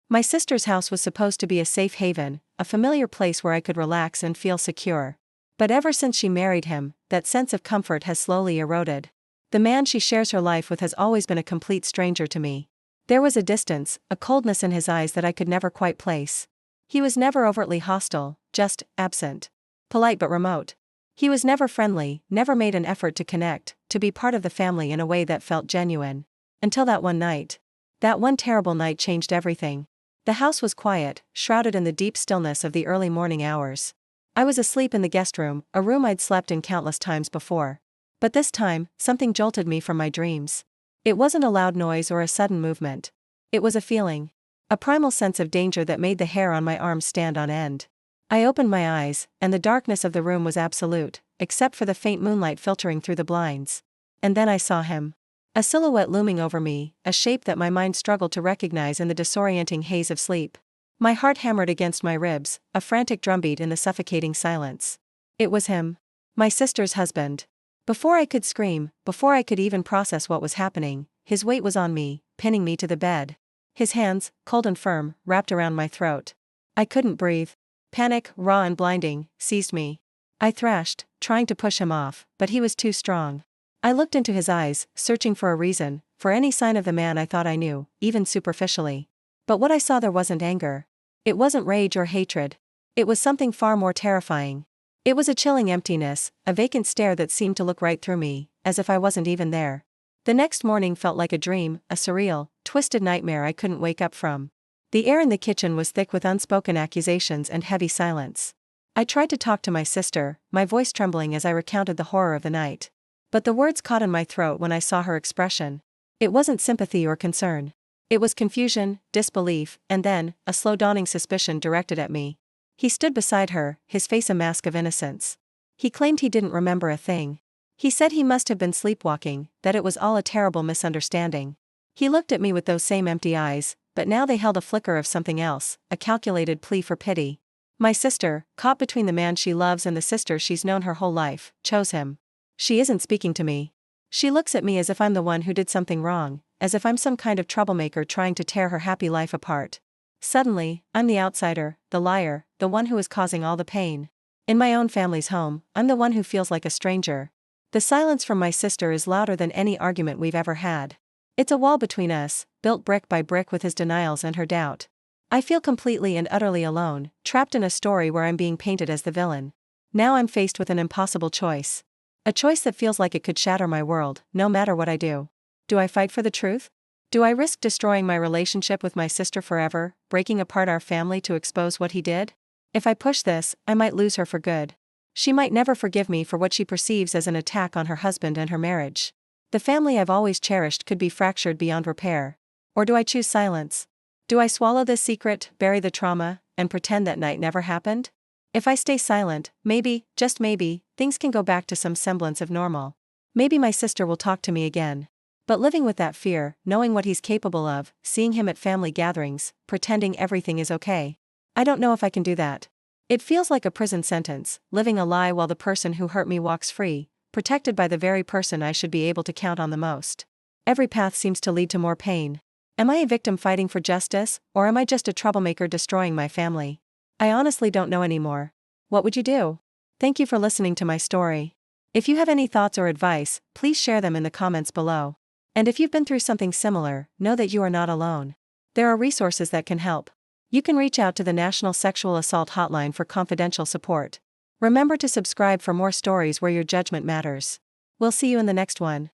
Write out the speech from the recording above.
My sister's house was supposed to be a safe haven, a familiar place where I could relax and feel secure. But ever since she married him, that sense of comfort has slowly eroded. The man she shares her life with has always been a complete stranger to me. There was a distance, a coldness in his eyes that I could never quite place. He was never overtly hostile, just absent. Polite but remote. He was never friendly, never made an effort to connect, to be part of the family in a way that felt genuine. Until that one night. That one terrible night changed everything. The house was quiet, shrouded in the deep stillness of the early morning hours. I was asleep in the guest room, a room I'd slept in countless times before. But this time, something jolted me from my dreams. It wasn't a loud noise or a sudden movement. It was a feeling. A primal sense of danger that made the hair on my arms stand on end. I opened my eyes, and the darkness of the room was absolute, except for the faint moonlight filtering through the blinds. And then I saw him. A silhouette looming over me, a shape that my mind struggled to recognize in the disorienting haze of sleep. My heart hammered against my ribs, a frantic drumbeat in the suffocating silence. It was him. My sister's husband. Before I could scream, before I could even process what was happening, his weight was on me, pinning me to the bed. His hands, cold and firm, wrapped around my throat. I couldn't breathe. Panic, raw and blinding, seized me. I thrashed, trying to push him off, but he was too strong. I looked into his eyes, searching for a reason, for any sign of the man I thought I knew, even superficially. But what I saw there wasn't anger. It wasn't rage or hatred. It was something far more terrifying. It was a chilling emptiness, a vacant stare that seemed to look right through me, as if I wasn't even there. The next morning felt like a dream, a surreal, twisted nightmare I couldn't wake up from. The air in the kitchen was thick with unspoken accusations and heavy silence. I tried to talk to my sister, my voice trembling as I recounted the horror of the night. But the words caught in my throat when I saw her expression. It wasn't sympathy or concern. It was confusion, disbelief, and then, a slow dawning suspicion directed at me. He stood beside her, his face a mask of innocence. He claimed he didn't remember a thing. He said he must have been sleepwalking, that it was all a terrible misunderstanding. He looked at me with those same empty eyes, but now they held a flicker of something else, a calculated plea for pity. My sister, caught between the man she loves and the sister she's known her whole life, chose him. She isn't speaking to me. She looks at me as if I'm the one who did something wrong, as if I'm some kind of troublemaker trying to tear her happy life apart. Suddenly, I'm the outsider, the liar, the one who is causing all the pain. In my own family's home, I'm the one who feels like a stranger. The silence from my sister is louder than any argument we've ever had. It's a wall between us, built brick by brick with his denials and her doubt. I feel completely and utterly alone, trapped in a story where I'm being painted as the villain. Now I'm faced with an impossible choice. A choice that feels like it could shatter my world, no matter what I do. Do I fight for the truth? Do I risk destroying my relationship with my sister forever, breaking apart our family to expose what he did? If I push this, I might lose her for good. She might never forgive me for what she perceives as an attack on her husband and her marriage. The family I've always cherished could be fractured beyond repair. Or do I choose silence? Do I swallow this secret, bury the trauma, and pretend that night never happened? If I stay silent, maybe, just maybe, things can go back to some semblance of normal. Maybe my sister will talk to me again. But living with that fear, knowing what he's capable of, seeing him at family gatherings, pretending everything is okay. I don't know if I can do that. It feels like a prison sentence, living a lie while the person who hurt me walks free, protected by the very person I should be able to count on the most. Every path seems to lead to more pain. Am I a victim fighting for justice, or am I just a troublemaker destroying my family? I honestly don't know anymore. What would you do? Thank you for listening to my story. If you have any thoughts or advice, please share them in the comments below. And if you've been through something similar, know that you are not alone. There are resources that can help. You can reach out to the National Sexual Assault Hotline for confidential support. Remember to subscribe for more stories where your judgment matters. We'll see you in the next one.